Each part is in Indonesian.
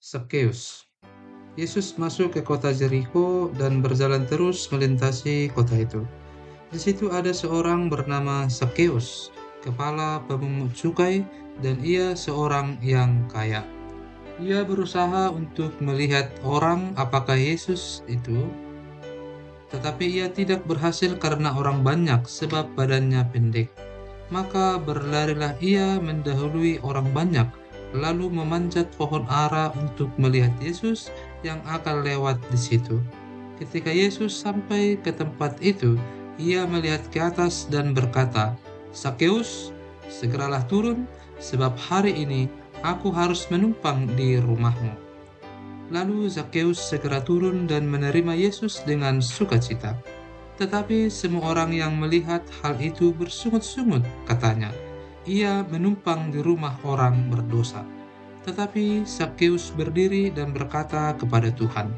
Zakheus. Yesus masuk ke kota Jericho dan berjalan terus melintasi kota itu. Di situ ada seorang bernama Zakheus, kepala pemungut cukai, dan ia seorang yang kaya. Ia berusaha untuk melihat orang apakah Yesus itu, tetapi ia tidak berhasil karena orang banyak sebab badannya pendek. Maka berlarilah ia mendahului orang banyak, lalu memanjat pohon ara untuk melihat Yesus yang akan lewat di situ. Ketika Yesus sampai ke tempat itu, ia melihat ke atas dan berkata, "Zakheus, segeralah turun, sebab hari ini aku harus menumpang di rumahmu." Lalu Zakheus segera turun dan menerima Yesus dengan sukacita. Tetapi semua orang yang melihat hal itu bersungut-sungut, katanya, "Ia menumpang di rumah orang berdosa." Tetapi Zakheus berdiri dan berkata kepada Tuhan,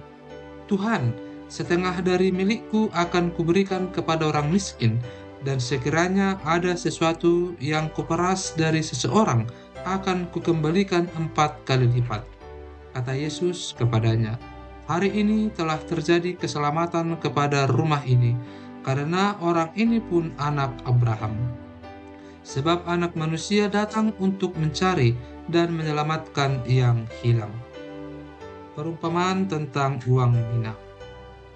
"Tuhan, setengah dari milikku akan kuberikan kepada orang miskin, dan sekiranya ada sesuatu yang kuperas dari seseorang, akan kukembalikan 4 kali lipat." Kata Yesus kepadanya, "Hari ini telah terjadi keselamatan kepada rumah ini, karena orang ini pun anak Abraham. Sebab Anak Manusia datang untuk mencari dan menyelamatkan yang hilang." Perumpamaan tentang uang mina.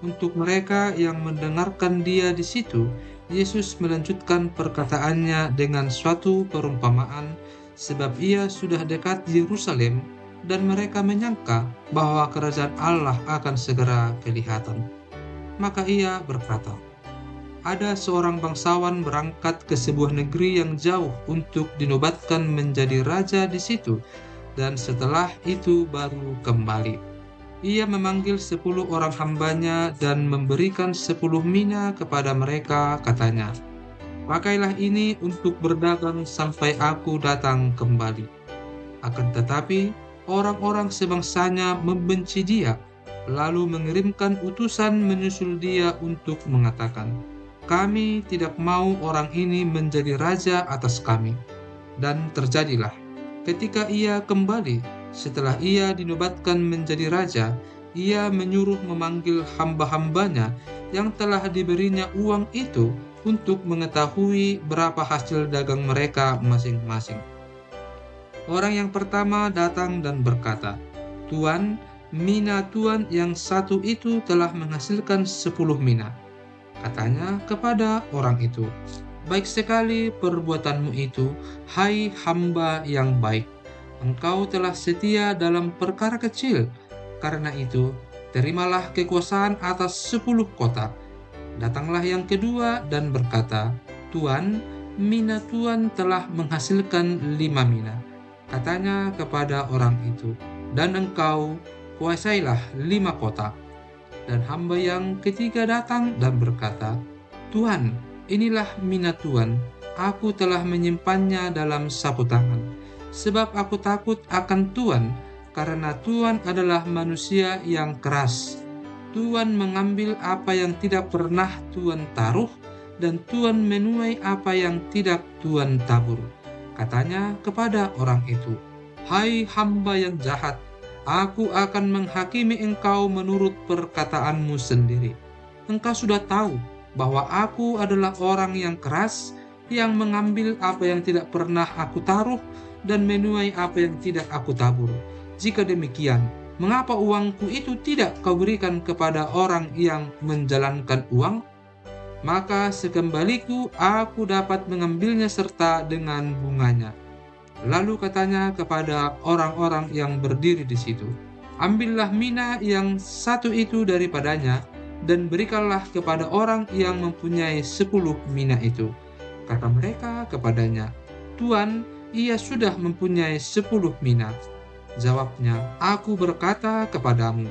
Untuk mereka yang mendengarkan dia di situ, Yesus melanjutkan perkataannya dengan suatu perumpamaan, sebab ia sudah dekat Yerusalem dan mereka menyangka bahwa kerajaan Allah akan segera kelihatan. Maka ia berkata, "Ada seorang bangsawan berangkat ke sebuah negeri yang jauh untuk dinobatkan menjadi raja di situ, dan setelah itu baru kembali. Ia memanggil 10 orang hambanya dan memberikan 10 mina kepada mereka, katanya, 'Pakailah ini untuk berdagang sampai aku datang kembali.' Akan tetapi, orang-orang sebangsanya membenci dia, lalu mengirimkan utusan menyusul dia untuk mengatakan, 'Kami tidak mau orang ini menjadi raja atas kami.' Dan terjadilah, ketika ia kembali, setelah ia dinobatkan menjadi raja, ia menyuruh memanggil hamba-hambanya yang telah diberinya uang itu untuk mengetahui berapa hasil dagang mereka masing-masing. Orang yang pertama datang dan berkata, 'Tuan, mina Tuan yang satu itu telah menghasilkan 10 mina.' Katanya kepada orang itu, 'Baik sekali perbuatanmu itu, hai hamba yang baik. Engkau telah setia dalam perkara kecil. Karena itu, terimalah kekuasaan atas 10 kota.' Datanglah yang kedua dan berkata, 'Tuan, mina Tuan telah menghasilkan 5 mina.' Katanya kepada orang itu, 'Dan engkau kuasailah 5 kota.' Dan hamba yang ketiga datang dan berkata, 'Tuan, inilah mina Tuan. Aku telah menyimpannya dalam sapu tangan, sebab aku takut akan Tuan, karena Tuan adalah manusia yang keras. Tuan mengambil apa yang tidak pernah Tuan taruh, dan Tuan menuai apa yang tidak Tuan tabur.' Katanya kepada orang itu, 'Hai hamba yang jahat, aku akan menghakimi engkau menurut perkataanmu sendiri. Engkau sudah tahu bahwa aku adalah orang yang keras, yang mengambil apa yang tidak pernah aku taruh dan menuai apa yang tidak aku tabur. Jika demikian, mengapa uangku itu tidak kau berikan kepada orang yang menjalankan uang? Maka sekembaliku aku dapat mengambilnya serta dengan bunganya.' Lalu katanya kepada orang-orang yang berdiri di situ, 'Ambillah mina yang satu itu daripadanya, dan berikanlah kepada orang yang mempunyai 10 mina itu.' Kata mereka kepadanya, 'Tuan, ia sudah mempunyai 10 mina.' Jawabnya, 'Aku berkata kepadamu,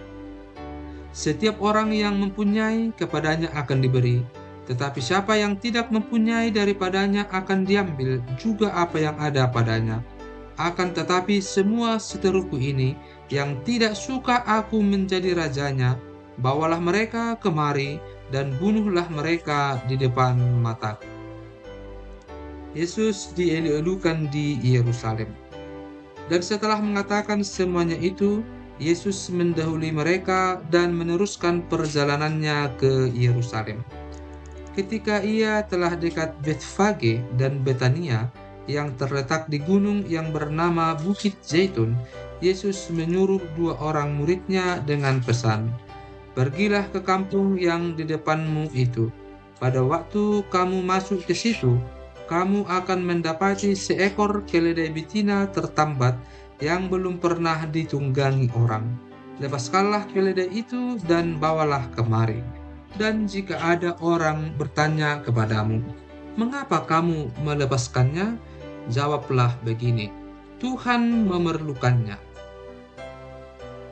setiap orang yang mempunyai, kepadanya akan diberi, tetapi siapa yang tidak mempunyai, daripadanya akan diambil juga apa yang ada padanya. Akan tetapi semua seteruku ini, yang tidak suka aku menjadi rajanya, bawalah mereka kemari dan bunuhlah mereka di depan mataku.'" Yesus dielu-elukan di Yerusalem. Dan setelah mengatakan semuanya itu, Yesus mendahului mereka dan meneruskan perjalanannya ke Yerusalem. Ketika ia telah dekat Betfage dan Betania yang terletak di gunung yang bernama Bukit Zaitun, Yesus menyuruh 2 orang muridnya dengan pesan, "Pergilah ke kampung yang di depanmu itu. Pada waktu kamu masuk ke situ, kamu akan mendapati seekor keledai betina tertambat yang belum pernah ditunggangi orang. Lepaskanlah keledai itu dan bawalah kemari. Dan jika ada orang bertanya kepadamu, 'Mengapa kamu melepaskannya?' Jawablah begini, 'Tuhan memerlukannya.'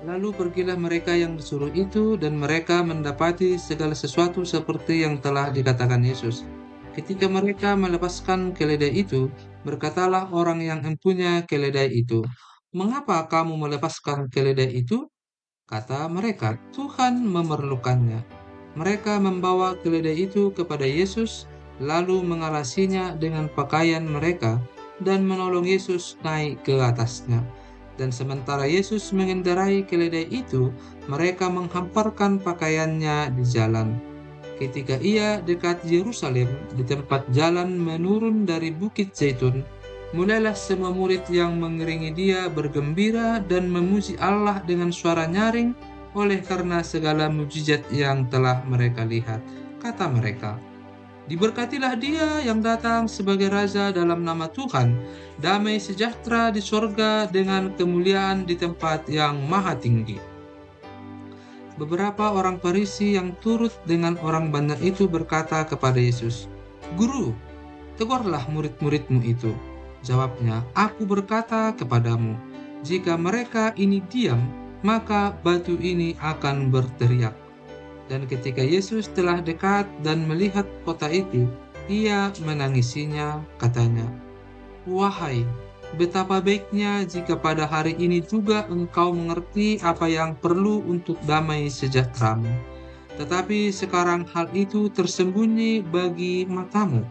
Lalu pergilah mereka yang disuruh itu, dan mereka mendapati segala sesuatu seperti yang telah dikatakan Yesus. Ketika mereka melepaskan keledai itu, berkatalah orang yang mempunyai keledai itu, 'Mengapa kamu melepaskan keledai itu?' Kata mereka, 'Tuhan memerlukannya.' Mereka membawa keledai itu kepada Yesus, lalu mengalasinya dengan pakaian mereka, dan menolong Yesus naik ke atasnya. Dan sementara Yesus mengendarai keledai itu, mereka menghamparkan pakaiannya di jalan. Ketika ia dekat Yerusalem, di tempat jalan menurun dari Bukit Zaitun, mulailah semua murid yang mengiringi dia bergembira dan memuji Allah dengan suara nyaring oleh karena segala mujizat yang telah mereka lihat. Kata mereka, "Diberkatilah dia yang datang sebagai Raja dalam nama Tuhan. Damai sejahtera di sorga dengan kemuliaan di tempat yang maha tinggi." Beberapa orang Farisi yang turut dengan orang banyak itu berkata kepada Yesus, "Guru, tegurlah murid-muridmu itu." Jawabnya, "Aku berkata kepadamu, jika mereka ini diam, maka batu ini akan berteriak." Dan ketika Yesus telah dekat dan melihat kota itu, ia menangisinya, katanya, "Wahai, betapa baiknya jika pada hari ini juga engkau mengerti apa yang perlu untuk damai sejahteramu. Tetapi sekarang hal itu tersembunyi bagi matamu,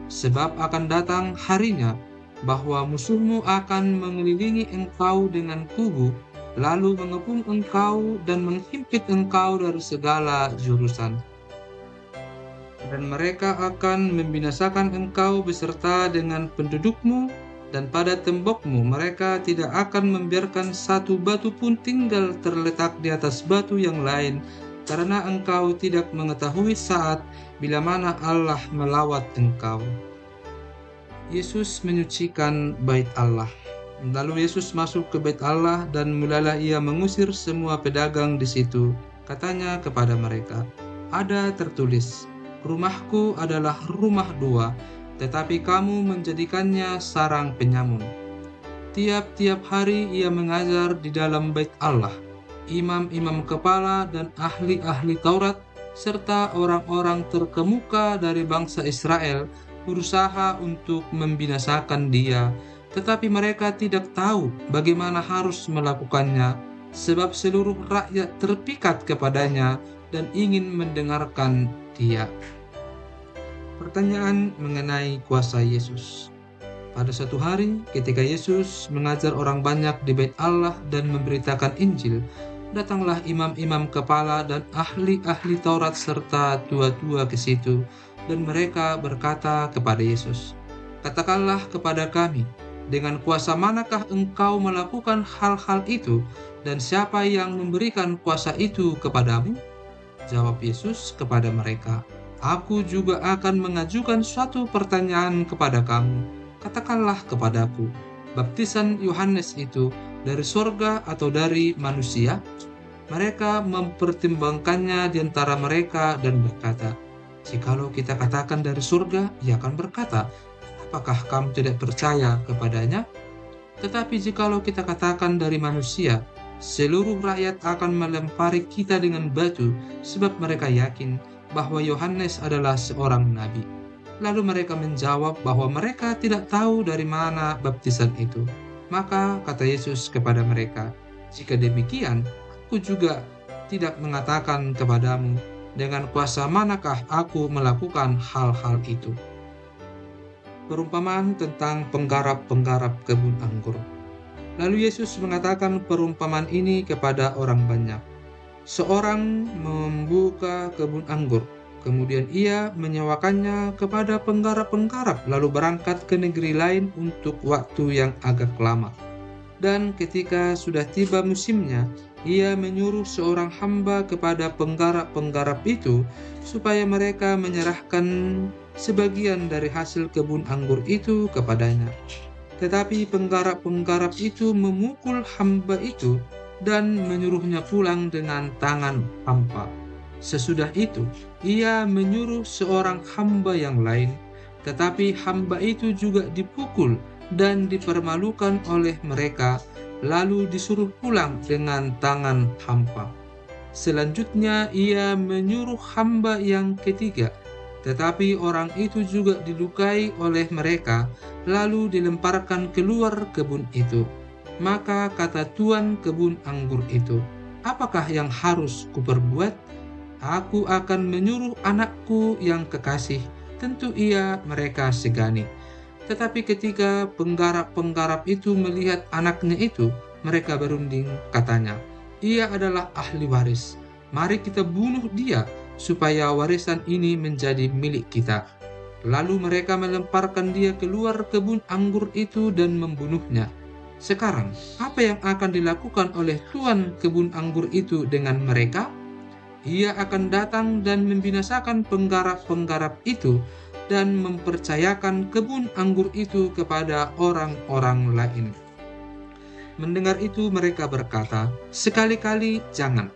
sebab akan datang harinya bahwa musuhmu akan mengelilingi engkau dengan kubu, lalu mengepung engkau dan menghimpit engkau dari segala jurusan. Dan mereka akan membinasakan engkau beserta dengan pendudukmu, dan pada tembokmu mereka tidak akan membiarkan satu batu pun tinggal terletak di atas batu yang lain, karena engkau tidak mengetahui saat bila mana Allah melawat engkau." Yesus menyucikan bait Allah. Lalu Yesus masuk ke bait Allah dan mulailah ia mengusir semua pedagang di situ. Katanya kepada mereka, "Ada tertulis, rumahku adalah rumah doa, tetapi kamu menjadikannya sarang penyamun." Tiap-tiap hari ia mengajar di dalam bait Allah. Imam-imam kepala dan ahli-ahli Taurat, serta orang-orang terkemuka dari bangsa Israel berusaha untuk membinasakan dia, tetapi mereka tidak tahu bagaimana harus melakukannya, sebab seluruh rakyat terpikat kepadanya dan ingin mendengarkan dia. Pertanyaan mengenai kuasa Yesus. Pada suatu hari, ketika Yesus mengajar orang banyak di bait Allah dan memberitakan Injil, datanglah imam-imam kepala dan ahli-ahli Taurat serta tua-tua ke situ, dan mereka berkata kepada Yesus, "Katakanlah kepada kami, dengan kuasa manakah engkau melakukan hal-hal itu, dan siapa yang memberikan kuasa itu kepadamu?" Jawab Yesus kepada mereka, "Aku juga akan mengajukan suatu pertanyaan kepada kamu. Katakanlah kepadaku, baptisan Yohanes itu dari sorga atau dari manusia?" Mereka mempertimbangkannya di antara mereka dan berkata, "Jikalau kita katakan dari surga, ia akan berkata, 'Apakah kamu tidak percaya kepadanya?' Tetapi jikalau kita katakan dari manusia, seluruh rakyat akan melempari kita dengan batu, sebab mereka yakin bahwa Yohanes adalah seorang nabi." Lalu mereka menjawab bahwa mereka tidak tahu dari mana baptisan itu. Maka kata Yesus kepada mereka, "Jika demikian, aku juga tidak mengatakan kepadamu, dengan kuasa manakah aku melakukan hal-hal itu." Perumpamaan tentang penggarap-penggarap kebun anggur. Lalu Yesus mengatakan perumpamaan ini kepada orang banyak. Seorang membuka kebun anggur, kemudian ia menyewakannya kepada penggarap-penggarap, lalu berangkat ke negeri lain untuk waktu yang agak lama. Dan ketika sudah tiba musimnya, ia menyuruh seorang hamba kepada penggarap-penggarap itu supaya mereka menyerahkan sebagian dari hasil kebun anggur itu kepadanya. Tetapi penggarap-penggarap itu memukul hamba itu dan menyuruhnya pulang dengan tangan hampa. Sesudah itu, ia menyuruh seorang hamba yang lain, tetapi hamba itu juga dipukul dan dipermalukan oleh mereka, lalu disuruh pulang dengan tangan hampa. Selanjutnya, ia menyuruh hamba yang ketiga, tetapi orang itu juga dilukai oleh mereka, lalu dilemparkan keluar kebun itu. Maka kata tuan kebun anggur itu, "Apakah yang harus kuperbuat? Aku akan menyuruh anakku yang kekasih, tentu ia mereka segani." Tetapi ketika penggarap-penggarap itu melihat anaknya itu, mereka berunding, katanya, "Ia adalah ahli waris. Mari kita bunuh dia, supaya warisan ini menjadi milik kita." Lalu mereka melemparkan dia keluar kebun anggur itu dan membunuhnya. Sekarang, apa yang akan dilakukan oleh tuan kebun anggur itu dengan mereka? Ia akan datang dan membinasakan penggarap-penggarap itu dan mempercayakan kebun anggur itu kepada orang-orang lain. Mendengar itu mereka berkata, "Sekali-kali jangan."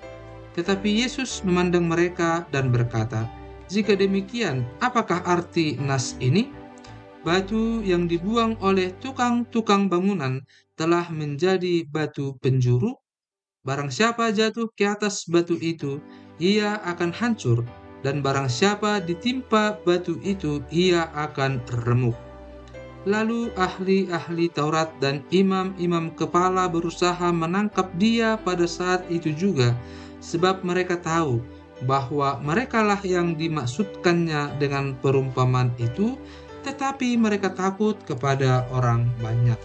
Tetapi Yesus memandang mereka dan berkata, "Jika demikian, apakah arti nas ini? Batu yang dibuang oleh tukang-tukang bangunan telah menjadi batu penjuru. Barang siapa jatuh ke atas batu itu, ia akan hancur, dan barang siapa ditimpa batu itu, ia akan remuk." Lalu ahli-ahli Taurat dan imam-imam kepala berusaha menangkap dia pada saat itu juga, sebab mereka tahu bahwa merekalah yang dimaksudkannya dengan perumpamaan itu, tetapi mereka takut kepada orang banyak.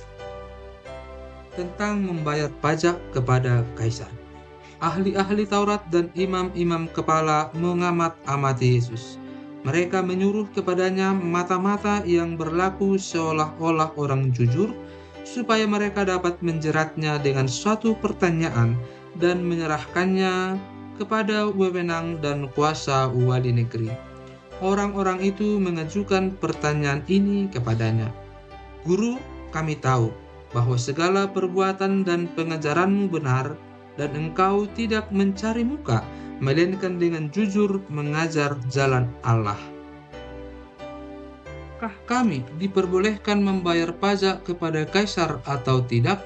Tentang membayar pajak kepada kaisar. Ahli-ahli Taurat dan imam-imam kepala mengamat-amati Yesus. Mereka menyuruh kepadanya mata-mata yang berlaku seolah-olah orang jujur, supaya mereka dapat menjeratnya dengan suatu pertanyaan dan menyerahkannya kepada wewenang dan kuasa wali negeri. Orang-orang itu mengajukan pertanyaan ini kepadanya, "Guru, kami tahu bahwa segala perbuatan dan pengajaranmu benar, dan engkau tidak mencari muka, melainkan dengan jujur mengajar jalan Allah. Apakah kami diperbolehkan membayar pajak kepada kaisar atau tidak?"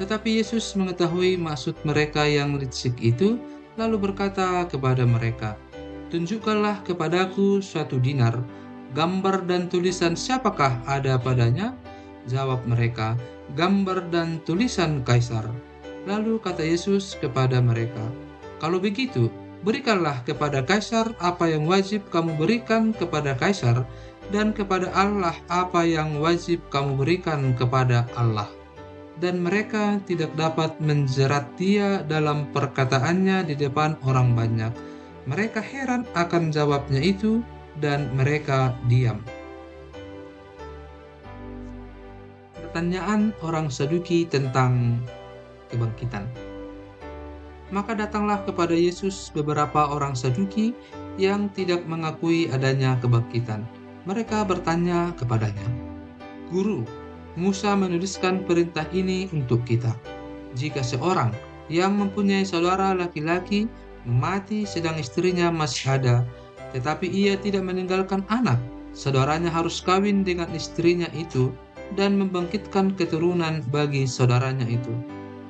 Tetapi Yesus mengetahui maksud mereka yang licik itu, lalu berkata kepada mereka, "Tunjukkanlah kepadaku suatu dinar. Gambar dan tulisan siapakah ada padanya?" Jawab mereka, "Gambar dan tulisan kaisar." Lalu kata Yesus kepada mereka, "Kalau begitu, berikanlah kepada kaisar apa yang wajib kamu berikan kepada kaisar, dan kepada Allah apa yang wajib kamu berikan kepada Allah." Dan mereka tidak dapat menjerat dia dalam perkataannya di depan orang banyak. Mereka heran akan jawabnya itu, dan mereka diam. Pertanyaan orang Saduki tentang kebangkitan. Maka datanglah kepada Yesus beberapa orang Saduki yang tidak mengakui adanya kebangkitan. Mereka bertanya kepadanya, "Guru, Musa menuliskan perintah ini untuk kita. Jika seorang yang mempunyai saudara laki-laki mati sedang istrinya masih ada, tetapi ia tidak meninggalkan anak, saudaranya harus kawin dengan istrinya itu dan membangkitkan keturunan bagi saudaranya itu.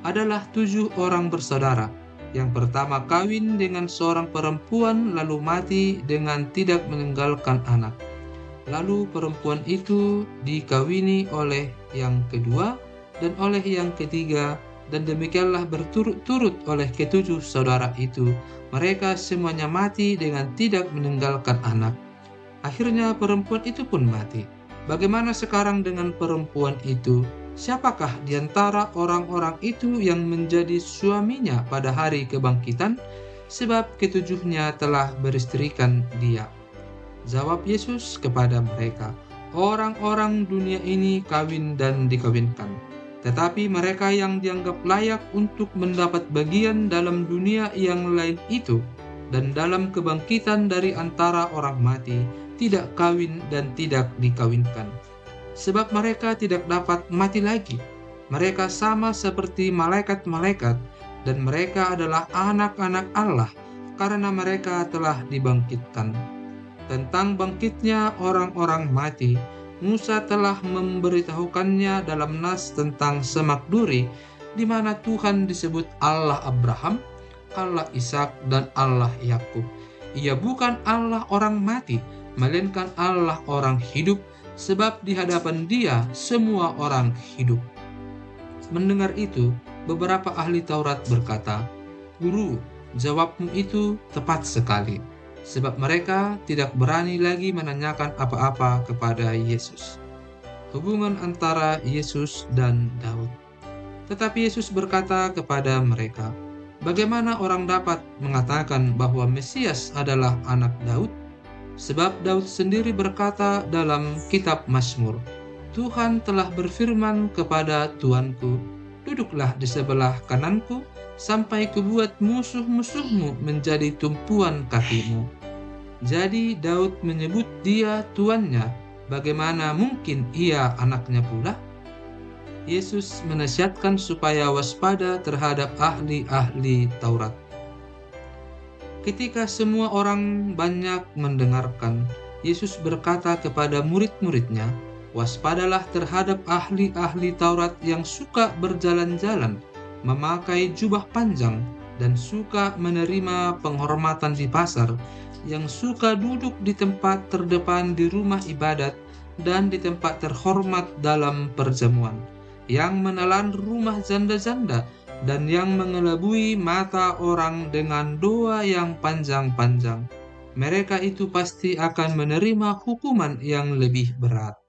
Adalah 7 orang bersaudara. Yang pertama kawin dengan seorang perempuan lalu mati dengan tidak meninggalkan anak. Lalu perempuan itu dikawini oleh yang kedua dan oleh yang ketiga, dan demikianlah berturut-turut oleh ketujuh saudara itu. Mereka semuanya mati dengan tidak meninggalkan anak. Akhirnya perempuan itu pun mati. Bagaimana sekarang dengan perempuan itu? Siapakah di antara orang-orang itu yang menjadi suaminya pada hari kebangkitan? Sebab ketujuhnya telah beristrikan dia. Jawab Yesus kepada mereka, orang-orang dunia ini kawin dan dikawinkan. Tetapi mereka yang dianggap layak untuk mendapat bagian dalam dunia yang lain itu dan dalam kebangkitan dari antara orang mati, tidak kawin dan tidak dikawinkan. Sebab mereka tidak dapat mati lagi. Mereka sama seperti malaikat-malaikat, dan mereka adalah anak-anak Allah, karena mereka telah dibangkitkan. Tentang bangkitnya orang-orang mati, Musa telah memberitahukannya dalam nas tentang semak duri, di mana Tuhan disebut Allah Abraham, Allah Ishak, dan Allah Yakub. Ia bukan Allah orang mati, melainkan Allah orang hidup, sebab di hadapan Dia semua orang hidup. Mendengar itu, beberapa ahli Taurat berkata, "Guru, jawabmu itu tepat sekali." Sebab mereka tidak berani lagi menanyakan apa-apa kepada Yesus. Hubungan antara Yesus dan Daud. Tetapi Yesus berkata kepada mereka, "Bagaimana orang dapat mengatakan bahwa Mesias adalah anak Daud? Sebab Daud sendiri berkata dalam kitab Mazmur, 'Tuhan telah berfirman kepada Tuanku, duduklah di sebelah kananku, sampai kubuat musuh-musuhmu menjadi tumpuan kakimu.' Jadi Daud menyebut dia tuannya, bagaimana mungkin ia anaknya pula?" Yesus menasihatkan supaya waspada terhadap ahli-ahli Taurat. Ketika semua orang banyak mendengarkan, Yesus berkata kepada murid-muridnya, "Waspadalah terhadap ahli-ahli Taurat yang suka berjalan-jalan, memakai jubah panjang, dan suka menerima penghormatan di pasar, yang suka duduk di tempat terdepan di rumah ibadat dan di tempat terhormat dalam perjamuan, yang menelan rumah janda-janda, dan yang mengelabui mata orang dengan doa yang panjang-panjang. Mereka itu pasti akan menerima hukuman yang lebih berat."